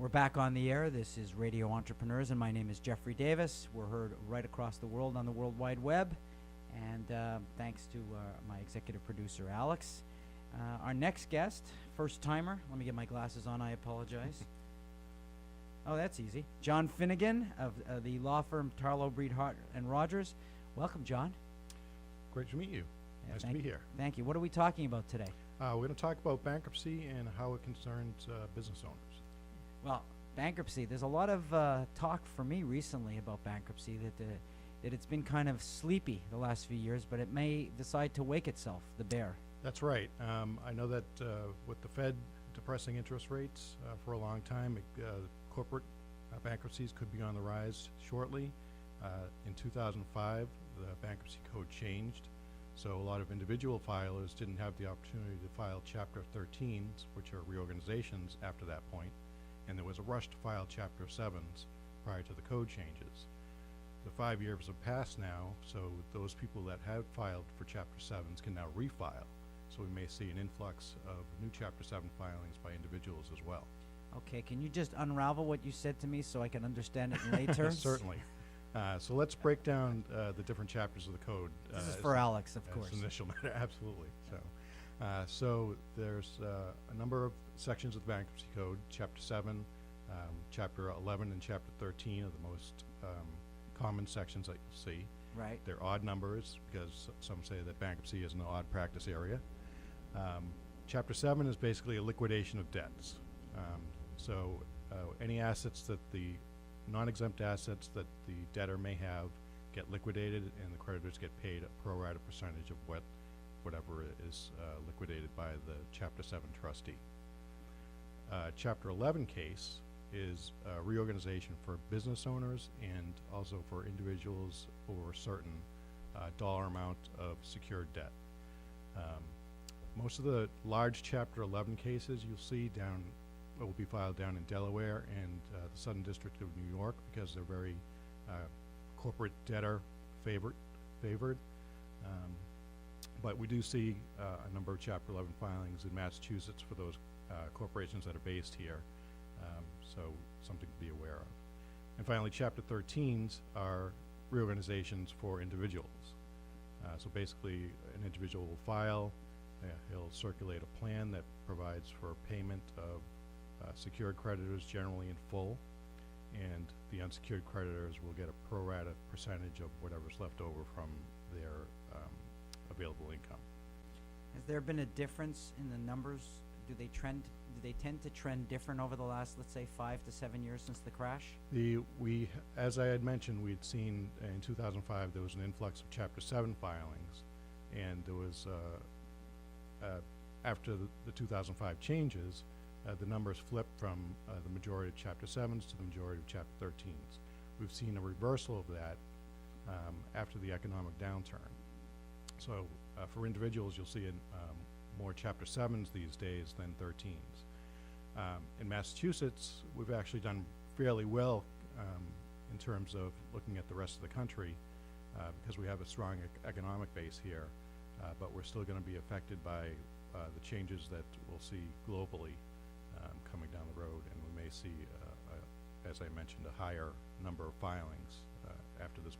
We're back on the air. This is Radio Entrepreneurs, and my name is Jeffrey Davis. We're heard right across the world on the World Wide Web, and thanks to my executive producer, Alex. Our next guest, first-timer. Let me get my glasses on. I apologize. Oh, that's easy. John Finnegan of the law firm Tarlow, Hart, and Rodgers. Welcome, John. Great to meet you. Yeah, nice to be here. Thank you. What are we talking about today? We're going to talk about bankruptcy and how it concerns business owners. Well, bankruptcy. There's a lot of talk for me recently about bankruptcy that it's been kind of sleepy the last few years, but it may decide to wake itself, the bear. That's right. I know that with the Fed depressing interest rates for a long time, corporate bankruptcies could be on the rise shortly. In 2005, the bankruptcy code changed, so a lot of individual filers didn't have the opportunity to file Chapter 13s, which are reorganizations after that point, and there was a rush to file Chapter 7s prior to the code changes. The 5 years have passed now, so those people that have filed for Chapter 7s can now refile. So we may see an influx of new Chapter 7 filings by individuals as well. Okay, can you just unravel what you said to me so I can understand it in lay terms? Certainly. So let's break down the different chapters of the code. This is for Alex, of course. Initial matter, absolutely. So there's a number of sections of the Bankruptcy Code. Chapter 7, Chapter 11, and Chapter 13 are the most common sections that you'll see. Right. They're odd numbers because some say that bankruptcy is an odd practice area. Chapter 7 is basically a liquidation of debts. Any assets that the non-exempt assets that the debtor may have get liquidated, and the creditors get paid a pro rata percentage of whatever is liquidated by the Chapter 7 trustee. Chapter 11 case is a reorganization for business owners and also for individuals over a certain dollar amount of secured debt. Most of the large Chapter 11 cases you'll see will be filed down in Delaware and the Southern District of New York because they're very corporate debtor favored. But we do see a number of Chapter 11 filings in Massachusetts for those corporations that are based here, so something to be aware of. And finally, Chapter 13s are reorganizations for individuals. So basically, an individual will file, he'll circulate a plan that provides for payment of secured creditors generally in full, and the unsecured creditors will get a pro rata percentage of whatever's left over from their available income. Has there been a difference in the numbers? Do they tend to trend different over the last, let's say, 5 to 7 years since the crash? As I had mentioned, we'd seen in 2005 there was an influx of Chapter 7 filings, and there was after the 2005 changes, the numbers flipped from the majority of Chapter 7s to the majority of Chapter 13s. We've seen a reversal of that after the economic downturn. So for individuals, you'll see more Chapter 7s these days than 13s. In Massachusetts, we've actually done fairly well in terms of looking at the rest of the country because we have a strong economic base here, but we're still going to be affected by the changes that we'll see globally coming down the road, and we may see, as I mentioned, a higher number of filings after this